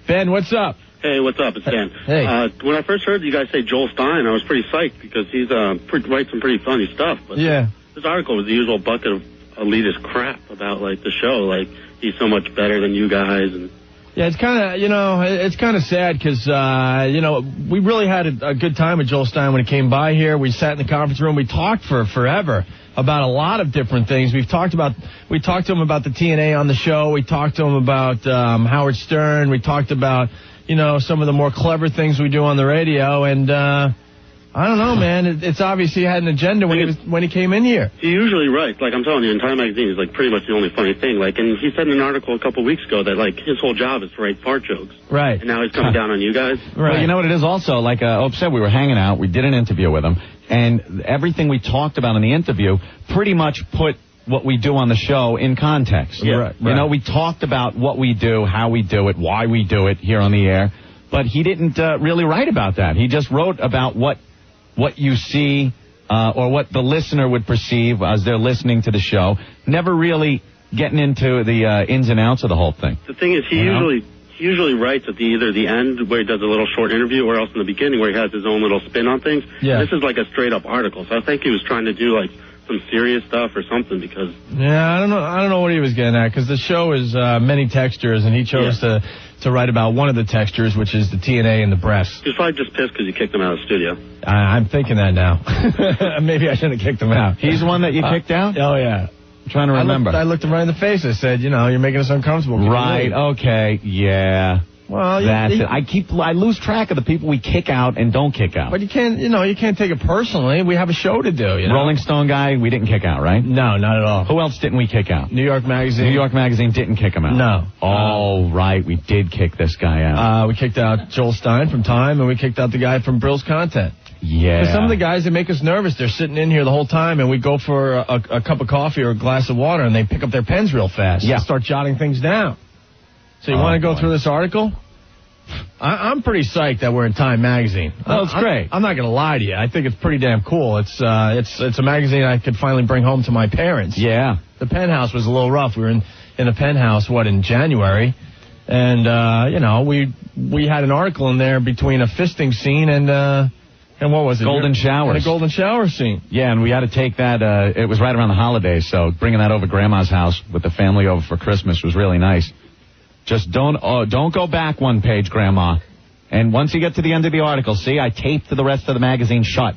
Ben, what's up? Hey, what's up? It's Dan. Hey. When I first heard you guys say Joel Stein, I was pretty psyched because he's writes some pretty funny stuff. But Yeah. this article was the usual bucket of elitist crap about, like, the show. Like, he's so much better than you guys. And Yeah, it's kind of, it's kind of sad because, we really had a good time with Joel Stein when he came by here. We sat in the conference room. We talked for forever about a lot of different things. We talked to him about the TNA on the show. We talked to him about Howard Stern. We talked about, some of the more clever things we do on the radio. And I don't know, man. It's obvious he had an agenda when he came in here. he usually writes, like, I'm telling you, in Time Magazine, he's, like, pretty much the only funny thing. Like, and he said in an article a couple weeks ago that, like, his whole job is to write fart jokes. Right. And now he's coming down on you guys. Right. Well, you know what it is also? Like Ope said, we were hanging out. We did an interview with him. And everything we talked about in the interview pretty much put what we do on the show in context. Yeah. Right. We talked about what we do, how we do it, why we do it here on the air. But he didn't really write about that. He just wrote about what you see or what the listener would perceive as they're listening to the show. Never really getting into the ins and outs of the whole thing. The thing is, he usually writes at either the end where he does a little short interview or else in the beginning where he has his own little spin on things. Yeah. This is like a straight-up article. So I think he was trying to do, like, some serious stuff or something because... Yeah, I don't know what he was getting at because the show is many textures and he chose to write about one of the textures, which is the TNA and the breasts. He was probably just pissed because you kicked him out of the studio. I'm thinking that now. Maybe I shouldn't have kicked him out. He's the one that you kicked out? Oh, yeah. I'm trying to remember. I looked him right in the face. I said, you're making us uncomfortable. Right, okay, yeah. Well, that's it. I lose track of the people we kick out and don't kick out. But you can't take it personally. We have a show to do, Rolling Stone guy, we didn't kick out, right? No, not at all. Who else didn't we kick out? New York Magazine. New York Magazine didn't kick him out. No. Oh, right, we did kick this guy out. We kicked out Joel Stein from Time, and we kicked out the guy from Brill's Content. Yeah. Because some of the guys, they make us nervous. They're sitting in here the whole time, and we go for a cup of coffee or a glass of water, and they pick up their pens real fast and start jotting things down. So you want to go through this article? I'm pretty psyched that we're in Time Magazine. Oh, it's great. I'm not going to lie to you. I think it's pretty damn cool. It's a magazine I could finally bring home to my parents. Yeah. The Penthouse was a little rough. We were in the Penthouse, in January? And, we had an article in there between a fisting scene and what was it? Golden showers. And a golden shower scene. Yeah, and we had to take that, it was right around the holidays, so bringing that over to Grandma's house with the family over for Christmas was really nice. Just don't go back one page, Grandma. And once you get to the end of the article, see, I taped the rest of the magazine shut.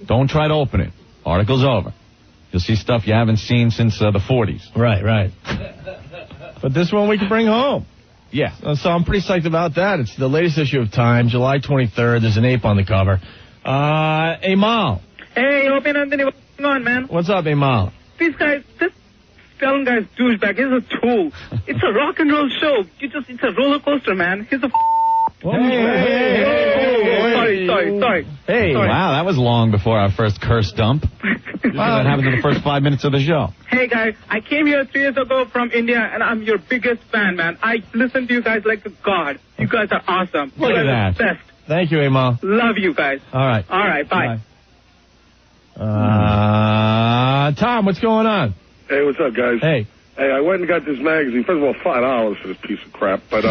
Don't try to open it. Article's over. You'll see stuff you haven't seen since the 40s. Right. But this one we can bring home. Yeah. So I'm pretty psyched about that. It's the latest issue of Time, July 23rd. There's an ape on the cover. Amal. Hey, Open Anthony, what's going on, man? What's up, Amal? This Fallon guy's douchebag. He's a tool. It's a rock and roll show. It's a roller coaster, man. He's a Sorry. Hey. Wow, that was long before our first curse dump. That happened in the first 5 minutes of the show. Hey, guys, I came here 3 years ago from India, and I'm your biggest fan, man. I listen to you guys like a god. You guys are awesome. Look at that. Best. Thank you, Amal. Love you guys. All right, bye. Tom, what's going on? Hey, what's up, guys? Hey, I went and got this magazine. First of all, $5 for this piece of crap. But,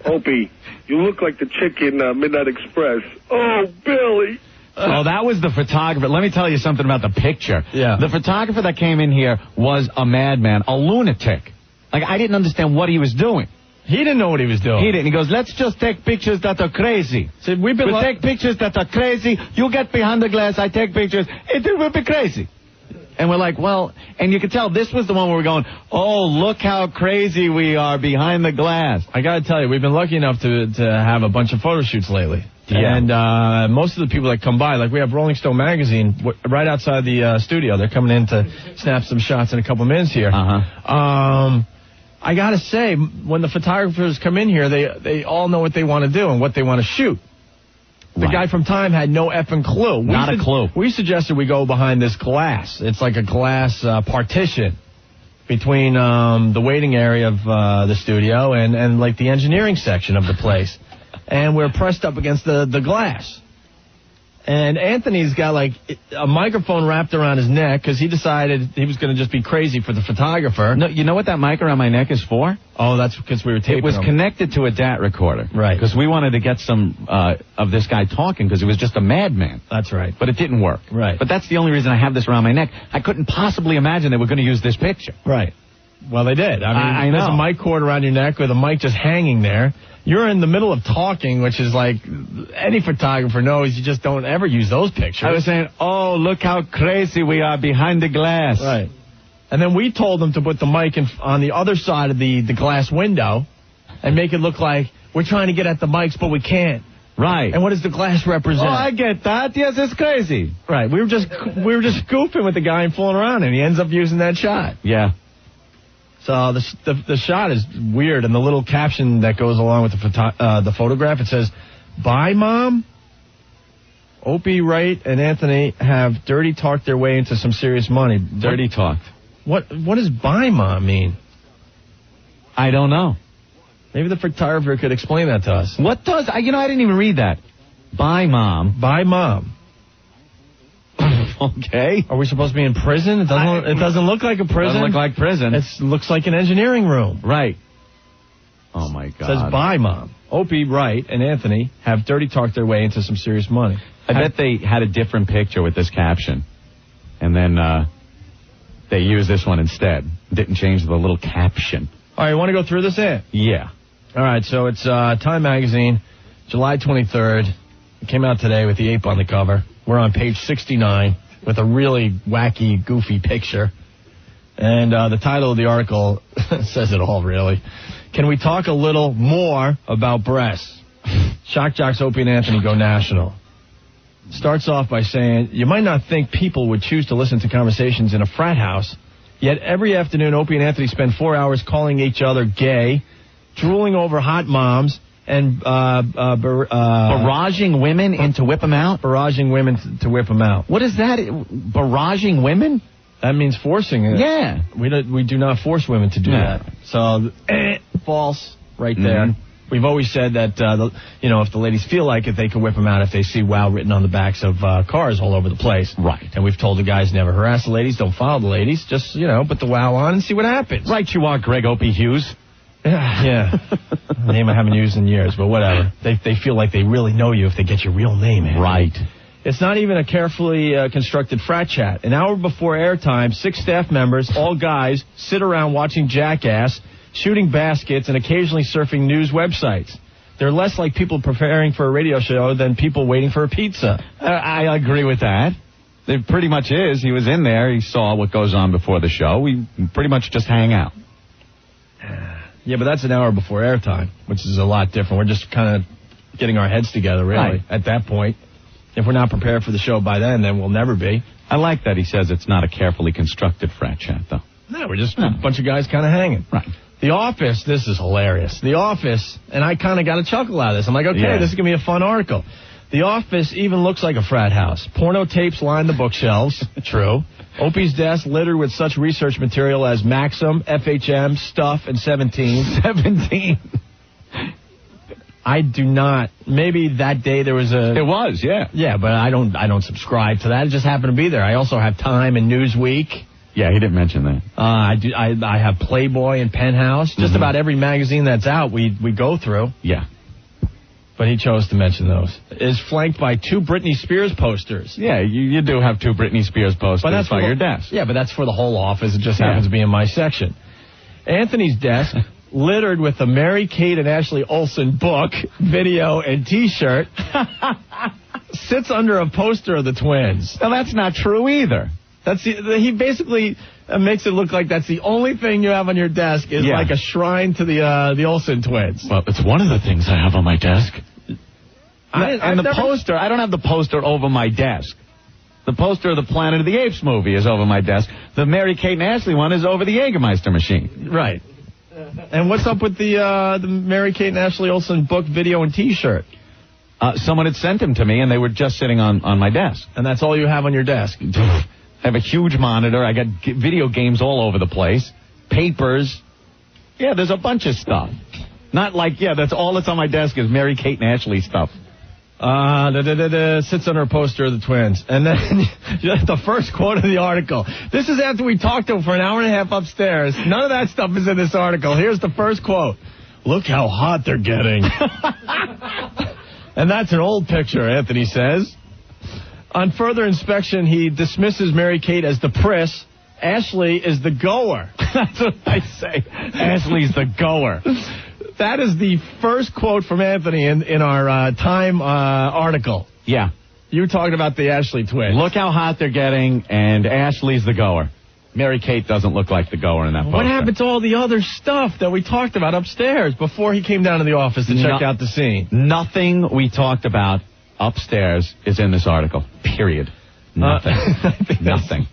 Opie, you look like the chick in Midnight Express. Oh, Billy. Oh, that was the photographer. Let me tell you something about the picture. Yeah. The photographer that came in here was a madman, a lunatic. Like, I didn't understand what he was doing. He didn't know what he was doing. He didn't. He goes, let's just take pictures that are crazy. See, we'll take pictures that are crazy. You get behind the glass. I take pictures. It will be crazy. And we're like, well, and you could tell this was the one where we're going, oh, look how crazy we are behind the glass. I got to tell you, we've been lucky enough to have a bunch of photo shoots lately. Yeah. And most of the people that come by, like we have Rolling Stone Magazine right outside the studio. They're coming in to snap some shots in a couple minutes here. I got to say, when the photographers come in here, they all know what they want to do and what they want to shoot. The guy from Time had no effing clue. Not a clue. We suggested we go behind this glass. It's like a glass partition between the waiting area of the studio and like the engineering section of the place. And we're pressed up against the glass. And Anthony's got like a microphone wrapped around his neck because he decided he was going to just be crazy for the photographer. No, you know what that mic around my neck is for? Oh, that's because we were taping It was him. connected to a DAT recorder. Right. Because we wanted to get some of this guy talking because he was just a madman. That's right. But it didn't work. Right. But that's the only reason I have this around my neck. I couldn't possibly imagine they were going to use this picture. Right. Well, they did. I mean, I there's know. a mic cord around your neck with a mic just hanging there. You're in the middle of talking, which is like any photographer knows you just don't ever use those pictures. I was saying, oh, look how crazy we are behind the glass. Right. And then we told them to put the mic on the other side of the glass window and make it look like we're trying to get at the mics, but we can't. Right. And what does the glass represent? Oh, I get that. Yes, it's crazy. Right. We were just goofing with the guy and fooling around, and he ends up using that shot. Yeah. So the shot is weird, and the little caption that goes along with the photograph, it says, "Bye, Mom." Opie, Wright, and Anthony have dirty talked their way into some serious money. Dirty talked. What does "Bye, Mom" mean? I don't know. Maybe the photographer could explain that to us. What does... I didn't even read that. Bye, Mom. Bye, Mom. Okay. Are we supposed to be in prison? It doesn't look like a prison. Doesn't look like prison. It looks like an engineering room. Right. Oh, my God. It says, "Bye, Mom." Opie, Wright, and Anthony have dirty talked their way into some serious money. I bet they had a different picture with this caption. And then they used this one instead. Didn't change the little caption. All right, you want to go through this, Ant? Yeah. All right, so it's Time Magazine, July 23rd. It came out today with the ape on the cover. We're on page 69 with a really wacky, goofy picture. And the title of the article says it all, really. Can we talk a little more about breasts? Shock jocks Opie and Anthony go national. Starts off by saying, you might not think people would choose to listen to conversations in a frat house, yet every afternoon Opie and Anthony spend 4 hours calling each other gay, drooling over hot moms, and barraging women in to whip them out? Barraging women to whip them out. What is that? Barraging women? That means forcing it. Yeah. We do not force women to do that. So, false right there. Mm-hmm. We've always said that, if the ladies feel like it, they can whip them out if they see "wow" written on the backs of cars all over the place. Right. And we've told the guys never harass the ladies, don't follow the ladies, just, put the "wow" on and see what happens. Right you are, Greg Opie Hughes. Yeah. A name I haven't used in years, but whatever. They feel like they really know you if they get your real name in. Right. It's not even a carefully constructed frat chat. An hour before airtime, 6 staff members, all guys, sit around watching Jackass, shooting baskets, and occasionally surfing news websites. They're less like people preparing for a radio show than people waiting for a pizza. I agree with that. It pretty much is. He was in there. He saw what goes on before the show. We pretty much just hang out. Yeah, but that's an hour before airtime, which is a lot different. We're just kind of getting our heads together, really, Right. at that point. If we're not prepared for the show by then we'll never be. I like that he says it's not a carefully constructed frat chat, though. No, we're just a bunch of guys kind of hanging. Right. The Office, this is hilarious. The Office, and I kind of got a chuckle out of this. I'm like, okay, Yeah. this is going to be a fun article. The Office even looks like a frat house. Porno tapes line the bookshelves. True. Opie's desk littered with such research material as Maxim, FHM, Stuff, and 17. 17. I do not. Maybe that day there was a... It was, yeah. Yeah, but I don't subscribe to that. It just happened to be there. I also have Time and Newsweek. Yeah, he didn't mention that. I have Playboy and Penthouse. Just about every magazine that's out we go through. Yeah. But he chose to mention those. Is flanked by 2 Britney Spears posters. Yeah, you do have 2 Britney Spears posters by your desk. Yeah, but that's for the whole office. It just happens to be in my section. Anthony's desk, littered with the Mary-Kate and Ashley Olsen book, video, and T-shirt, sits under a poster of the twins. Now, that's not true either. He basically makes it look like that's the only thing you have on your desk is like a shrine to the Olsen twins. Well, it's one of the things I have on my desk. Poster, I don't have the poster over my desk. The poster of the Planet of the Apes movie is over my desk. The Mary-Kate and Ashley one is over the Jägermeister machine. Right. And what's up with the Mary-Kate and Ashley Olsen book, video, and T-shirt? Someone had sent them to me, and they were just sitting on my desk. And that's all you have on your desk? I have a huge monitor. I got video games all over the place. Papers. Yeah, there's a bunch of stuff. Not like, that's all that's on my desk is Mary-Kate and Ashley stuff. Sits under a poster of the Twins. And then the first quote of the article. This is after we talked to him for an hour and a half upstairs. None of that stuff is in this article. Here's the first quote. Look how hot they're getting. And that's an old picture, Anthony says. On further inspection, he dismisses Mary-Kate as the priss. Ashley is the goer. That's what I say. Ashley's the goer. That is the first quote from Anthony in our Time article. Yeah. You were talking about the Ashley twins. Look how hot they're getting, and Ashley's the goer. Mary-Kate doesn't look like the goer in that poster. What happened to all the other stuff that we talked about upstairs before he came down to the office to check out the scene? Nothing we talked about upstairs is in this article. Period. Nothing. Nothing.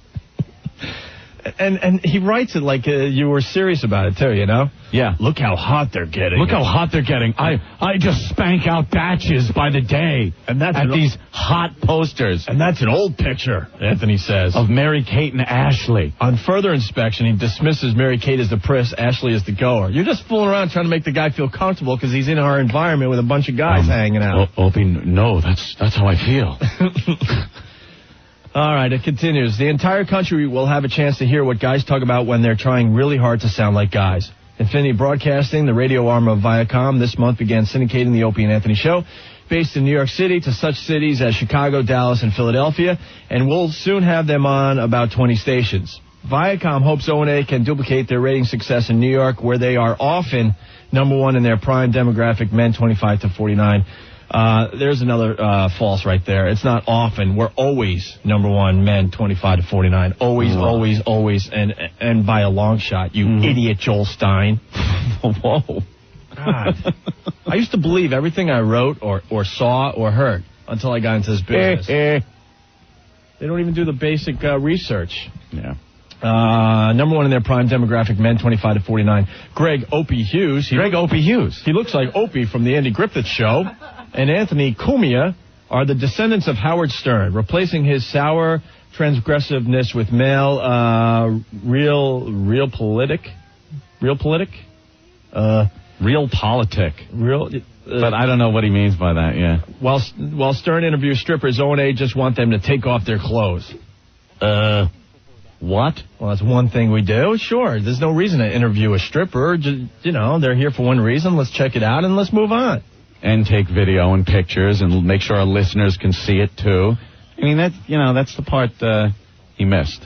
And he writes it like you were serious about it, too, you know? Yeah. Look how hot they're getting. Look how hot they're getting. I just spank out batches by the day and that's at these hot posters. And that's an old picture, Anthony says. Of Mary-Kate and Ashley. On further inspection, he dismisses Mary-Kate as the priss, Ashley as the goer. You're just fooling around trying to make the guy feel comfortable because he's in our environment with a bunch of guys hanging out. Opie, no, that's how I feel. All right, it continues. The entire country will have a chance to hear what guys talk about when they're trying really hard to sound like guys. Infinity Broadcasting, the radio arm of Viacom, this month began syndicating the Opie and Anthony Show, based in New York City, to such cities as Chicago, Dallas, and Philadelphia, and we'll soon have them on about 20 stations. Viacom hopes O&A can duplicate their rating success in New York, where they are often number one in their prime demographic, men 25 to 49. There's another false right there. It's not often. We're always number one, men 25 to 49. Always, always, always, and by a long shot. You idiot, Joel Stein. Whoa. God. I used to believe everything I wrote or saw or heard until I got into this business. They don't even do the basic research. Yeah. Number one in their prime demographic, men 25 to 49. Greg Opie Hughes. Opie Hughes. He looks like Opie from the Andy Griffith Show. And Anthony Cumia are the descendants of Howard Stern, replacing his sour transgressiveness with male real politic. But I don't know what he means by that, yeah. While Stern interviews strippers, O&A just want them to take off their clothes. What? Well, that's one thing we do. Sure, there's no reason to interview a stripper. Just, they're here for one reason. Let's check it out and let's move on. And take video and pictures and make sure our listeners can see it, too. I mean, that's the part he missed.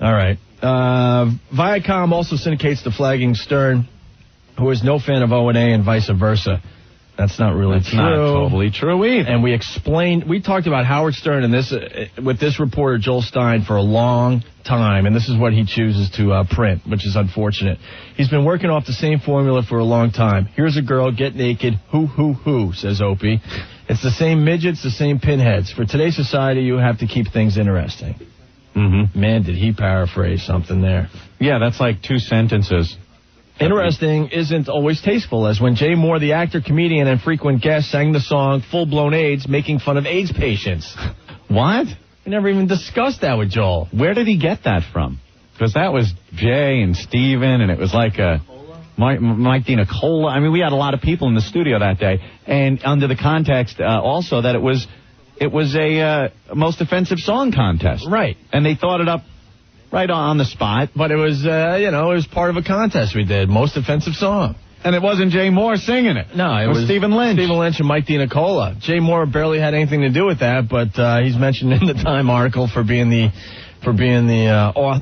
All right. Viacom also syndicates the flagging Stern, who is no fan of O&A, and vice versa. That's not really true. Not totally true either. And we talked about Howard Stern and this with this reporter, Joel Stein, for a long time, and this is what he chooses to print, which is unfortunate. He's been working off the same formula for a long time. Here's a girl, get naked, hoo, says Opie. It's the same midgets, the same pinheads. For today's society, you have to keep things interesting. Mm-hmm. Man, did he paraphrase something there. Yeah, that's like 2 sentences. Interesting isn't always tasteful, as when Jay Moore, the actor, comedian, and frequent guest, sang the song Full-Blown AIDS, making fun of AIDS patients. What? We never even discussed that with Joel. Where did he get that from? Because that was Jay and Steven, and it was like a Mike DiNicola. I mean, we had a lot of people in the studio that day, and under the context also that it was a most offensive song contest. Right. And they thought it up right on the spot. But it was, it was part of a contest we did, most offensive song. And it wasn't Jay Moore singing it. No, it was Stephen Lynch. Stephen Lynch and Mike DiNicola. Jay Moore barely had anything to do with that, but he's mentioned in the Time article for being the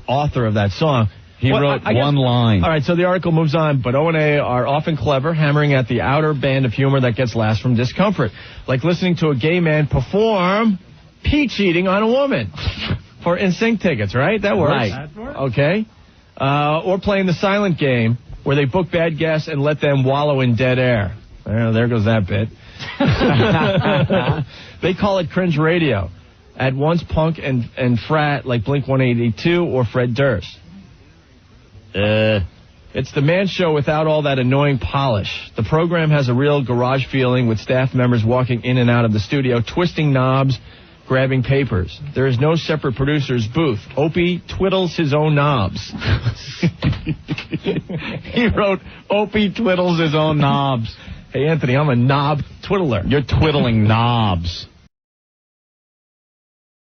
author of that song. He wrote one line. All right, so the article moves on, but O&A are often clever, hammering at the outer band of humor that gets laughs from discomfort, like listening to a gay man perform pee-cheating on a woman. For NSYNC tickets, right? That works. Right. Okay. Or playing the silent game, where they book bad guests and let them wallow in dead air. Well, there goes that bit. They call it cringe radio. At once punk and frat like Blink-182 or Fred Durst. It's the man show without all that annoying polish. The program has a real garage feeling, with staff members walking in and out of the studio, twisting knobs, grabbing papers. There is no separate producer's booth. Opie twiddles his own knobs. He wrote, Opie twiddles his own knobs. Hey, Anthony, I'm a knob Twiddler. You're twiddling knobs.